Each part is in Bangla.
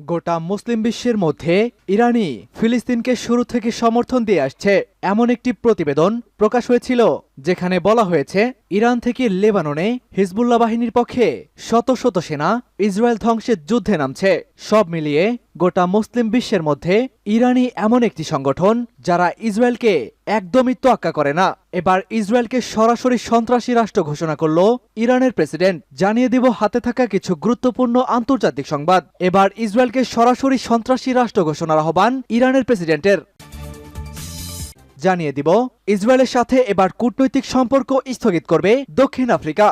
গোটা মুসলিম বিশ্বের মধ্যে ইরানই ফিলিস্তিনকে শুরু থেকে সমর্থন দিয়ে আসছে এমন একটি প্রতিবেদন প্রকাশ হয়েছিল, যেখানে বলা হয়েছে ইরান থেকে লেবাননে হিজবুল্লাহ বাহিনীর পক্ষে শত শত সেনা ইসরায়েল ধ্বংসের যুদ্ধে নামছে। সব মিলিয়ে গোটা মুসলিম বিশ্বের মধ্যে ইরানই এমন একটি সংগঠন যারা ইসরায়েলকে একদমই তোয়াক্কা করে না। এবার ইসরায়েলকে সরাসরি সন্ত্রাসী রাষ্ট্র ঘোষণা করল ইরানের প্রেসিডেন্ট। জানিয়ে দিব হাতে থাকা কিছু গুরুত্বপূর্ণ আন্তর্জাতিক সংবাদ। এবার ইসরায়েলকে সরাসরি সন্ত্রাসী রাষ্ট্র ঘোষণার আহ্বান ইরানের প্রেসিডেন্টের। জানিয়ে দিব ইসরায়েলের সাথে এবার কূটনৈতিক সম্পর্ক স্থগিত করবে দক্ষিণ আফ্রিকা।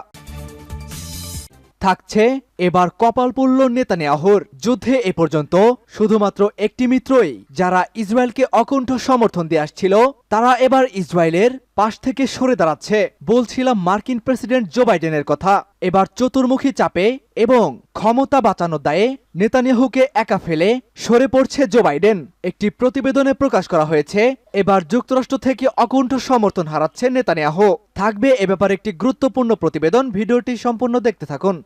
থাকছে এবার কপাল পুড়ল নেতানিয়াহুর। যুদ্ধে এ পর্যন্ত শুধুমাত্র একটি মিত্রই যারা ইসরায়েলকে অকুণ্ঠ সমর্থন দিয়ে আসছিল, তারা এবার ইসরায়েলের পাশ থেকে সরে দাঁড়াচ্ছে। বলছিলাম মার্কিন প্রেসিডেন্ট জো বাইডেনের কথা। এবার চতুর্মুখী চাপে এবং ক্ষমতা বাঁচানোর দায়ে নেতানিয়াহুকে একা ফেলে সরে পড়ছে জো বাইডেন। একটি প্রতিবেদনে প্রকাশ করা হয়েছে এবার যুক্তরাষ্ট্র থেকে অকুণ্ঠ সমর্থন হারাচ্ছে নেতানিয়াহু। থাকবে এ ব্যাপারে একটি গুরুত্বপূর্ণ প্রতিবেদন, ভিডিওটি সম্পূর্ণ দেখতে থাকুন।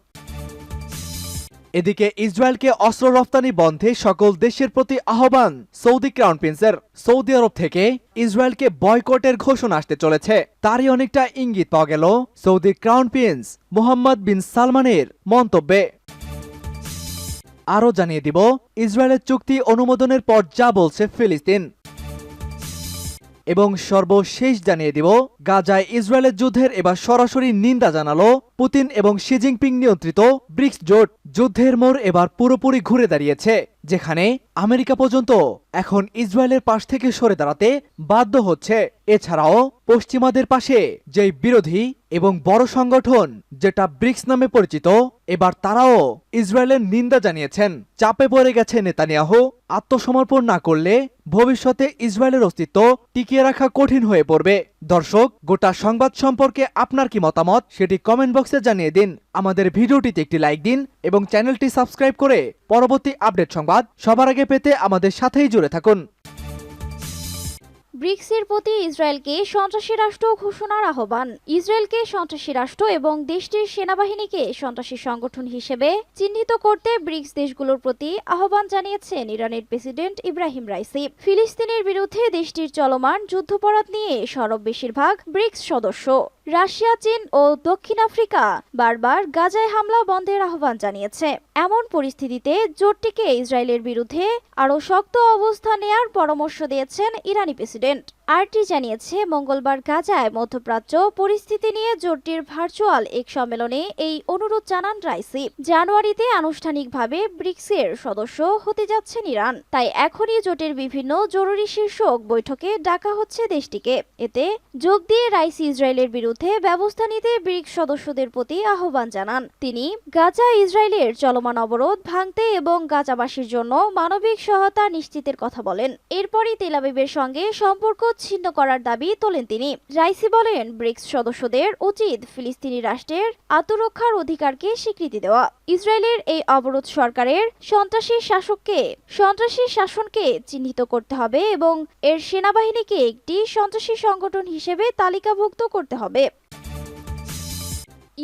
এদিকে ইসরায়েলকে অস্ত্র রফতানি বন্ধে সকল দেশের প্রতি আহ্বান সৌদি ক্রাউন প্রিন্সের। সৌদি আরব থেকে ইসরায়েলকে বয়কটের ঘোষণা আসতে চলেছে, তারই অনেকটা ইঙ্গিত পাওয়া গেল সৌদি ক্রাউন প্রিন্স মোহাম্মদ বিন সালমানের মন্তব্যে। আরও জানিয়ে দিব ইসরায়েলের চুক্তি অনুমোদনের পর যা বলছে ফিলিস্তিন, এবং সর্বশেষ জানিয়ে দিব গাজায় ইসরায়েলের যুদ্ধের এবার সরাসরি নিন্দা জানালো পুতিন এবং শি জিনপিং নিয়ন্ত্রিত ব্রিক্স জোট। যুদ্ধের মোড় এবার পুরোপুরি ঘুরে দাঁড়িয়েছে, যেখানে আমেরিকা পর্যন্ত এখন ইসরায়েলের পাশ থেকে সরে দাঁড়াতে বাধ্য হচ্ছে। এছাড়াও পশ্চিমাদের পাশে যেই বিরোধী এবং বড় সংগঠন যেটা ব্রিক্স নামে পরিচিত, এবার তারাও ইসরায়েলের নিন্দা জানিয়েছেন। চাপে পড়ে গেছে নেতানিয়াহু। আত্মসমর্পণ না করলে ভবিষ্যতে ইসরায়েলের অস্তিত্ব টিকিয়ে রাখা কঠিন হয়ে পড়বে। দর্শক, গোটা সংবাদ সম্পর্কে আপনার কি মতামত সেটি কমেন্ট বক্সে জানিয়ে দিন। আমাদের ভিডিওটিতে একটি লাইক দিন এবং চ্যানেলটি সাবস্ক্রাইব করে পরবর্তী আপডেট সংবাদ সবার আগে পেতে আমাদের সাথেই জুড়ে থাকুন। ব্রিক্সের প্রতি ইসরায়েলকে সন্ত্রাসী রাষ্ট্র ঘোষণার আহ্বান। ইসরায়েলকে সন্ত্রাসী রাষ্ট্র এবং দেশটির সেনাবাহিনীকে সন্ত্রাসী সংগঠন হিসেবে চিহ্নিত করতে ব্রিক্স দেশগুলোর প্রতি আহ্বান জানিয়েছেন ইরানের প্রেসিডেন্ট ইব্রাহিম রাইসি। ফিলিস্তিনের বিরুদ্ধে দেশটির চলমান যুদ্ধাপরাধ নিয়ে সরব বেশিরভাগ ব্রিক্স সদস্য। রাশিয়া, চীন ও দক্ষিণ আফ্রিকা বারবার গাজায় হামলা বন্ধের আহ্বান জানিয়েছে। এমন পরিস্থিতিতে জোটটিকে ইসরায়েলের বিরুদ্ধে আরও শক্ত অবস্থান নেয়ার পরামর্শ দিয়েছেন ইরানি প্রেসিডেন্ট। আরটি জানিয়েছে মঙ্গলবার গাজায় মধ্যপ্রাচ্য পরিস্থিতি নিয়ে জোটটির ভার্চুয়াল এক সম্মেলনে এই অনুরোধ জানান রাইসি। জানুয়ারিতে আনুষ্ঠানিকভাবে ব্রিক্সের সদস্য হতে যাচ্ছেন ইরান, তাই এখনই জোটের বিভিন্ন জরুরি শীর্ষক বৈঠকে ডাকা হচ্ছে দেশটিকে। এতে যোগ দিয়ে রাইসি ইসরায়েলের বিরুদ্ধে ব্যবস্থা নিতে ব্রিক্স সদস্যদের প্রতি আহ্বান জানান। তিনি গাজা ইসরায়েলের চলমান অবরোধ ভাঙতে এবং গাজাবাসীর জন্য মানবিক সহায়তা নিশ্চিতের কথা বলেন। এরপরই তেল আবিবের সঙ্গে সম্পর্ক ছিন্ন করার দাবি তোলেন তিনি। রাইসি বলেন, ব্রিক্স সদস্যদের উচিত ফিলিস্তিনি রাষ্ট্রের আত্মরক্ষার অধিকারকে স্বীকৃতি দেওয়া। ইসরায়েলের এই অবরোধ সরকারের সন্ত্রাসী শাসনকে চিহ্নিত করতে হবে এবং এর সেনাবাহিনীকে একটি সন্ত্রাসী সংগঠন হিসেবে তালিকাভুক্ত করতে হবে।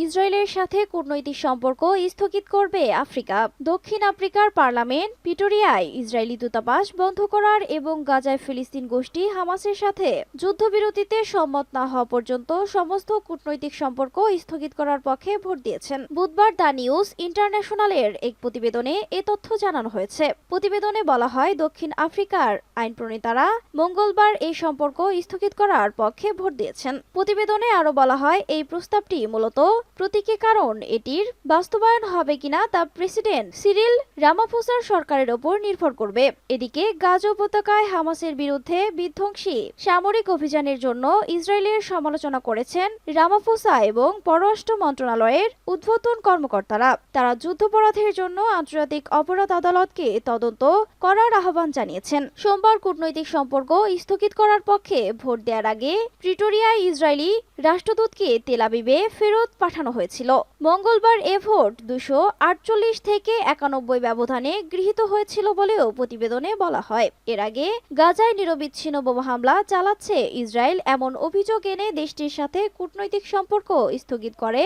ইসরায়েলের সাথে কূটনৈতিক সম্পর্ক স্থগিত করবে আফ্রিকা। দক্ষিণ আফ্রিকার পার্লামেন্ট প্রিটোরিয়ায় ইসরায়েলি দূতাবাস বন্ধ করার এবং গাজায় ফিলিস্তিন গোষ্ঠী হামাসের সাথে যুদ্ধবিরতিতে সম্মত না হওয়া পর্যন্ত সমস্ত কূটনৈতিক সম্পর্ক স্থগিত করার পক্ষে ভোট দিয়েছেন। বুধবার দ্য নিউজ ইন্টারন্যাশনালের এক প্রতিবেদনে এ তথ্য জানানো হয়েছে। প্রতিবেদনে বলা হয়, দক্ষিণ আফ্রিকার আইন প্রণেতারা মঙ্গলবার এই সম্পর্ক স্থগিত করার পক্ষে ভোট দিয়েছেন। প্রতিবেদনে আরও বলা হয়, এই প্রস্তাবটি মূলত প্রতীকী, কারণ এটির বাস্তবায়ন হবে কিনা তা প্রেসিডেন্ট সিরিল রামাফোসার সরকারের ওপর নির্ভর করবে। এদিকে গাজা উপত্যকায় হামাসের বিরুদ্ধে বিধ্বংসী সামরিক অভিযানের জন্য ইসরায়েলের সমালোচনা করেছেন রামাফোসা এবং পররাষ্ট্র মন্ত্রণালয়ের ঊর্ধ্বতন কর্মকর্তারা। তারা যুদ্ধাপরাধের জন্য আন্তর্জাতিক অপরাধ আদালতকে তদন্ত করার আহ্বান জানিয়েছেন। সোমবার কূটনৈতিক সম্পর্ক স্থগিত করার পক্ষে ভোট দেওয়ার আগে প্রিটোরিয়ায় ইসরায়েলি রাষ্ট্রদূতকে তেল আবিবে ফেরত পাঠানো হয়েছিল। মঙ্গলবার এ ভোট 248 থেকে 91 ব্যবধানে গৃহীত হয়েছিল বলেও প্রতিবেদনে বলা হয়। এর আগে গাজায় নিরবিচ্ছিন্ন বোমা হামলা চালাচ্ছে ইসরায়েল এমন অভিযোগ এনে দেশটির সাথে কূটনৈতিক সম্পর্ক স্থগিত করে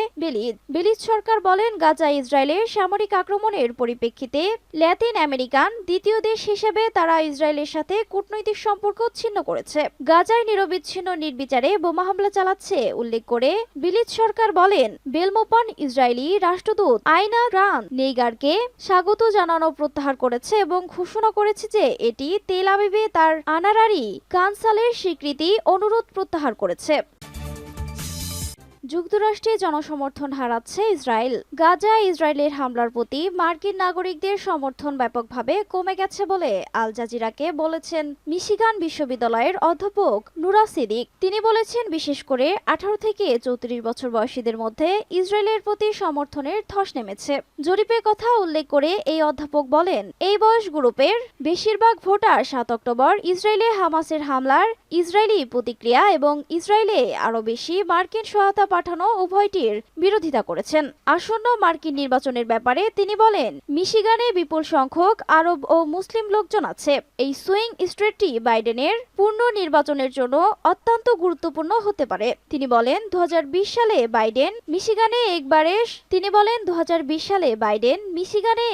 বেলিজ সরকার বলেন, গাজায় ইসরায়েলের সামরিক আক্রমণের পরিপ্রেক্ষিতে ল্যাতিন আমেরিকান দ্বিতীয় দেশ হিসেবে তারা ইসরায়েলের সাথে কূটনৈতিক সম্পর্ক ছিন্ন করেছে। গাজায় নিরবিচ্ছিন্ন নির্বিচারে বোমা হামলা চালাচ্ছে উল্লেখ করে বেলিজ সরকার বলেন, বেলমোপান ইসরায়েলি রাষ্ট্রদূত আইনা রান নেইগারকে স্বাগত জানানো প্রত্যাহার করেছে এবং ঘোষণা করেছে যে এটি তেল আবিবে তার আনারারি কানসালের স্বীকৃতি অনুরোধ প্রত্যাহার করেছে। যুক্তরাষ্ট্রে জনসমর্থন হারাচ্ছে ইসরায়েল। গাজায় ইসরায়েলের হামলার প্রতি মার্কিন নাগরিকদের সমর্থন ব্যাপকভাবে কমে গেছে বলে আল জাজিরাকে বলেছেন মিশিগান বিশ্ববিদ্যালয়ের অধ্যাপক নুরা সিদ্দিক। তিনি বলেছেন, বিশেষ করে 18 থেকে 34 বছর বয়সীদের মধ্যে ইসরায়েলের প্রতি সমর্থনের ধস নেমেছে। জরিপের কথা উল্লেখ করে এই অধ্যাপক বলেন, এই বয়স গ্রুপের বেশিরভাগ ভোটার 7 অক্টোবর ইসরায়েলে হামাসের হামলার ইসরায়েলি প্রতিক্রিয়া এবং ইসরায়েলে আরও বেশি মার্কিন সহায়তা পাঠানো উভয়টির বিরোধিতা করেছেন। আসন্ন মার্কিন নির্বাচনের ব্যাপারে তিনি বলেন, মিশিগানে বিপুল সংখ্যক আরব ও মুসলিম লোকজন আছে। এই সুইং স্টেটটি বাইডেনের পূর্ণ নির্বাচনের জন্য অত্যন্ত গুরুত্বপূর্ণ হতে পারে। তিনি বলেন, 2020 সালে বাইডেন মিশিগানে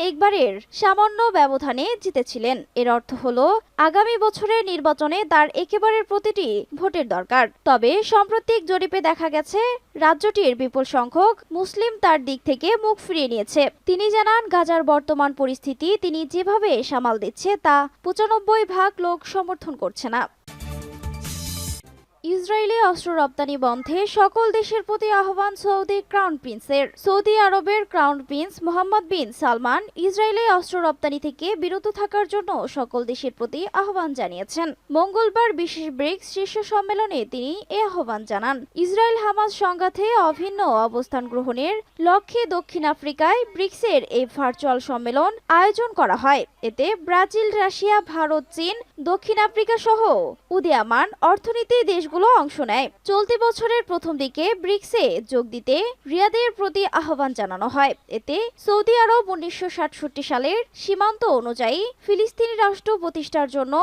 একবারের সামান্য ব্যবধানে জিতেছিলেন। এর অর্থ হলো আগামী বছরের নির্বাচনে তার একেবারের প্রতিটি ভোটের দরকার। তবে সাম্প্রতিক জরিপে দেখা গেছে রাজ্যটির বিপুল সংখ্যক মুসলিম তার দিক থেকে মুখ ফিরিয়ে নিয়েছে। তিনি জানান, গাজার বর্তমান পরিস্থিতি তিনি যেভাবে সামাল দিচ্ছে তা 95% লোক সমর্থন করছে না। ইসরায়েলে অস্ত্র রপ্তানি বন্ধে সকল দেশের প্রতি আহ্বান সৌদি ক্রাউন প্রিন্সের। সৌদি আরবের ক্রাউন প্রিন্স মোহাম্মদ বিন সালমান ইসরায়েলে অস্ত্র রপ্তানি থেকে বিরত থাকার জন্য সকল দেশের প্রতি আহ্বান জানিয়েছেন। মঙ্গলবার বিশেষ ব্রিক্স শীর্ষ সম্মেলনে তিনি এ আহ্বান জানান। ইসরায়েল হামাস সংঘাতে অভিন্ন অবস্থান গ্রহণের লক্ষ্যে দক্ষিণ আফ্রিকায় ব্রিক্সের এই ভার্চুয়াল সম্মেলন আয়োজন করা হয়। এতে ব্রাজিল, রাশিয়া, ভারত, চীন, দক্ষিণ আফ্রিকা সহ উদীয়মান অর্থনীতি দেশগুলো অংশ নেয়। চলতি বছরের প্রথম দিকে ব্রিক্সে যোগ দিতে রিয়াদের প্রতি আহ্বান জানানো হয়। এতে সৌদি আরব 1967 সালের সীমান্ত অনুযায়ী ফিলিস্তিনি রাষ্ট্র প্রতিষ্ঠার জন্য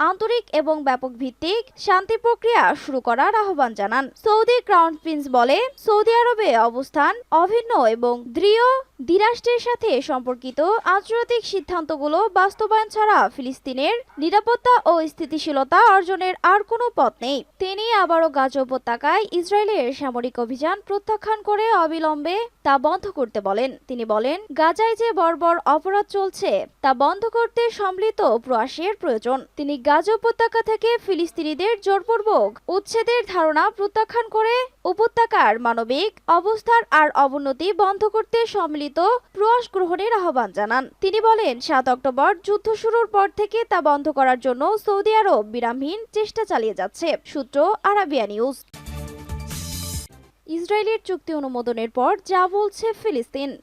আন্তরিক এবং ব্যাপক ভিত্তিক শান্তি প্রক্রিয়া শুরু করার আহ্বান জানান। সৌদি ক্রাউন প্রিন্স বলে, সৌদি আরবে অবস্থান অভিন্ন এবং দৃঢ় দ্বিরাষ্ট্রের সাথে সম্পর্কিত আন্তর্জাতিক সিদ্ধান্তগুলো বাস্তবায়ন ছাড়া ফিলিস্তিনের নিরাপত্তা ও স্থিতিশীলতা অর্জনের আর কোনো পথ নেই। তিনি আবারও গাজা উপত্যকায় ইসরায়েলের সামরিক অভিযান প্রত্যাখ্যান করে অবিলম্বে তা বন্ধ করতে বলেন। তিনি বলেন, গাজায় যে বর্বর অপরাধ চলছে তা বন্ধ করতে সম্মিলিত প্রয়াসের প্রয়োজন। তিনি গাজা উপত্যকা থেকে ফিলিস্তিনিদের জোরপূর্বক উচ্ছেদের ধারণা প্রত্যাখ্যান করে উপত্যকার মানবিক অবস্থার আর অবনতি বন্ধ করতে সম্মিলিত প্রয়াস গ্রহণের আহ্বান জানান। তিনি বলেন, 7 অক্টোবর যুদ্ধ শুরুর পর থেকে তা বন্ধ করার জন্য সৌদি আরব বিরামহীন চেষ্টা চালিয়ে যাচ্ছে। সূত্র আরাবিয়া নিউজ। ইসরায়েলের চুক্তি অনুমোদনের পর যা বলছে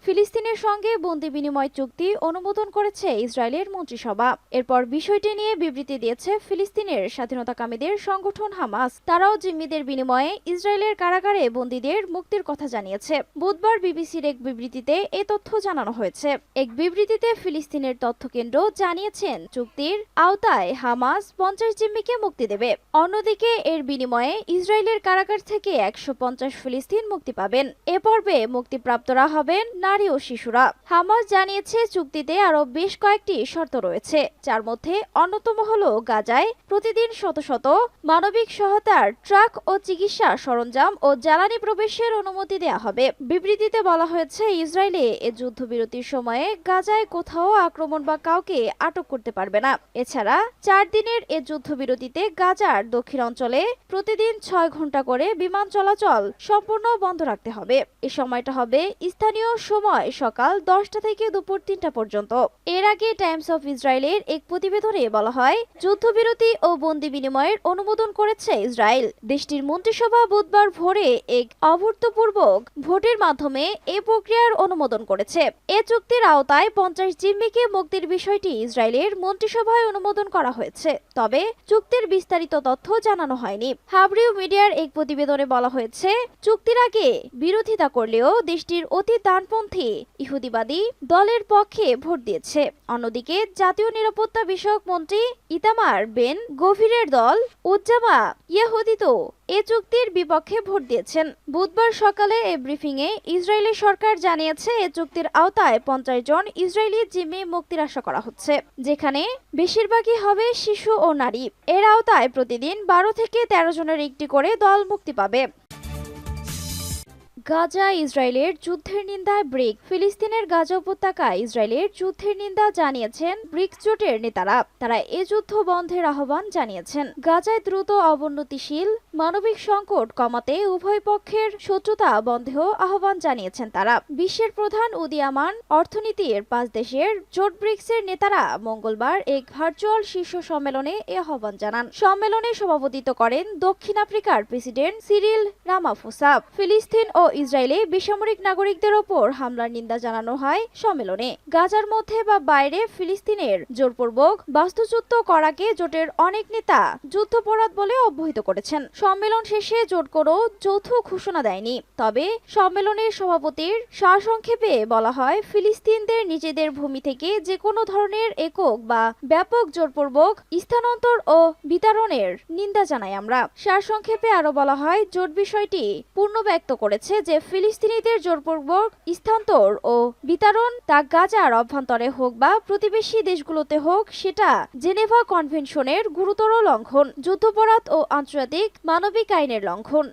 ফিলিস্তিনের সঙ্গে বন্দি বিনিময় চুক্তি অনুমোদন করেছে ইসরায়েলের মন্ত্রিসভা। এরপর বিষয়টি নিয়ে বিবৃতি দিয়েছে ফিলিস্তিনের স্বাধীনতাকামীদের সংগঠন হামাস। তারাও জিম্মিদের বিনিময়ে ইসরায়েলের কারাগারে বন্দীদের মুক্তির কথা জানিয়েছে। বুধবার বিবিসির এক বিবৃতিতে এ তথ্য জানানো হয়েছে। এক বিবৃতিতে ফিলিস্তিনের তথ্যকেন্দ্র জানিয়েছেন, চুক্তির আওতায় হামাস 50 জিম্মিকে মুক্তি দেবে। অন্যদিকে এর বিনিময়ে ইসরায়েলের কারাগার থেকে 150 ফিলিস্তিন মুক্তি পাবেন। এ পর্বে মুক্তিপ্রাপ্তরা হবেন নারী ও শিশুরা। হামাস জানিয়েছে, চুক্তিতে আরো বেশ কয়েকটি শর্ত রয়েছে, যার মধ্যে অন্যতম হলো গাজায় প্রতিদিন শত শত মানবিক সহায়তার ট্রাক ও চিকিৎসা সরঞ্জাম ও জ্বালানি প্রবেশের অনুমতি দেওয়া হবে। বিবৃতিতে বলা হয়েছে, ইসরায়েলে এ যুদ্ধবিরতির সময়ে গাজায় কোথাও আক্রমণ বা কাউকে আটক করতে পারবে না। এছাড়া 4 দিনের এ যুদ্ধবিরতিতে গাজার দক্ষিণ অঞ্চলে প্রতিদিন 6 ঘন্টা করে বিমান চলাচল সম্পূর্ণ বন্ধ রাখতে হবে। এই সময়টা হবে স্থানীয় সময় সকাল 10টা থেকে দুপুর 3টা পর্যন্ত। এর আগে টাইমস অফ ইসরায়েলের এক প্রতিবেদনে বলা হয়, যুদ্ধবিরতি ও বন্দি বিনিময়ের অনুমোদন করেছে ইসরায়েল। দেশটির মন্ত্রিসভা বুধবার ভোরে এক অভূতপূর্বক ভোটের মাধ্যমে এই প্রক্রিয়ার অনুমোদন করেছে। এ চুক্তির আওতায় 50 জিম্মিকে মুক্তির বিষয়টি ইসরায়েলের মন্ত্রিসভায় অনুমোদন করা হয়েছে। তবে চুক্তির বিস্তারিত তথ্য জানানো হয়নি। হাবরিউ মিডিয়ার এক প্রতিবেদনে বলা হয়েছে, চুক্তির আগে বিরোধিতা করলেও দেশটির অতি ডানপন্থী ইহুদিবাদী দলের পক্ষে ভোট দিয়েছে। অন্যদিকে জাতীয় নিরাপত্তা বিষয়ক মন্ত্রী ইতামার বেন গভিরের দল উজ্জামা ইয়াহুদিতো এ চুক্তির বিপক্ষে ভোট দিয়েছেন। বুধবার সকালে এ ব্রিফিংয়ে ইসরায়েলের সরকার জানিয়েছে এ চুক্তির আওতায় 50 জন ইসরায়েলি জিম্মি মুক্তির আশা করা হচ্ছে, যেখানে বেশিরভাগই হবে শিশু ও নারী। এর আওতায় প্রতিদিন 12 থেকে 13 জনের একটি করে দল মুক্তি পাবে। গাজা ইসরায়েলের যুদ্ধের নিন্দায় ব্রিক। ফিলিস্তিনের গাজা উপত্যকায় ইসরায়েলের যুদ্ধের নিন্দা জানিয়েছেন ব্রিক্স জোটের নেতারা। তারা এ যুদ্ধ বন্ধের আহ্বান জানিয়েছেন। গাজায় দ্রুত অবনতিশীল মানবিক সংকট কমাতে উভয় পক্ষের শত্রুতা বন্ধেও আহ্বান জানিয়েছেন তারা। বিশ্বের প্রধান উদীয়মান অর্থনীতির 5 দেশের জোট ব্রিক্সের নেতারা মঙ্গলবার এক ভার্চুয়াল শীর্ষ সম্মেলনে এ আহ্বান জানান। সম্মেলনে সভাপতিত্ব করেন দক্ষিণ আফ্রিকার প্রেসিডেন্ট সিরিল রামাফোসা। ফিলিস্তিন ও ইসরায়েলে বেসামরিক নাগরিকদের ওপর হামলার নিন্দা জানানো হয় সম্মেলনে। গাজার মধ্যে বা বাইরে ফিলিস্তিনের জোরপূর্বক বাস্তুচ্যুত করাকে জোটের অনেক নেতা যুদ্ধাপরাধ বলে অবহিত করেছেন। সম্মেলন শেষে জোট কোনো যৌথ ঘোষণা দেয়নি। তবে সম্মেলনের সভাপতির সারসংক্ষেপে বলা হয়, ফিলিস্তিনদের নিজেদের ভূমি থেকে যে কোনো ধরনের একক বা ব্যাপক জোরপূর্বক স্থানান্তর ও বিতরণের নিন্দা জানাই আমরা। সারসংক্ষেপে আরো বলা হয়, জোট বিষয়টি পূর্ণ ব্যক্ত করেছে যে ফিলিস্তিনিদের জোরপূর্বক স্থানান্তর ও বিতরণ তা গাজার অভ্যন্তরে হোক বা প্রতিবেশী দেশগুলোতে হোক, সেটা জেনেভা কনভেনশনের গুরুতর লঙ্ঘন, যুদ্ধাপরাধ ও আন্তর্জাতিক মানবিক আইনের লঙ্ঘন।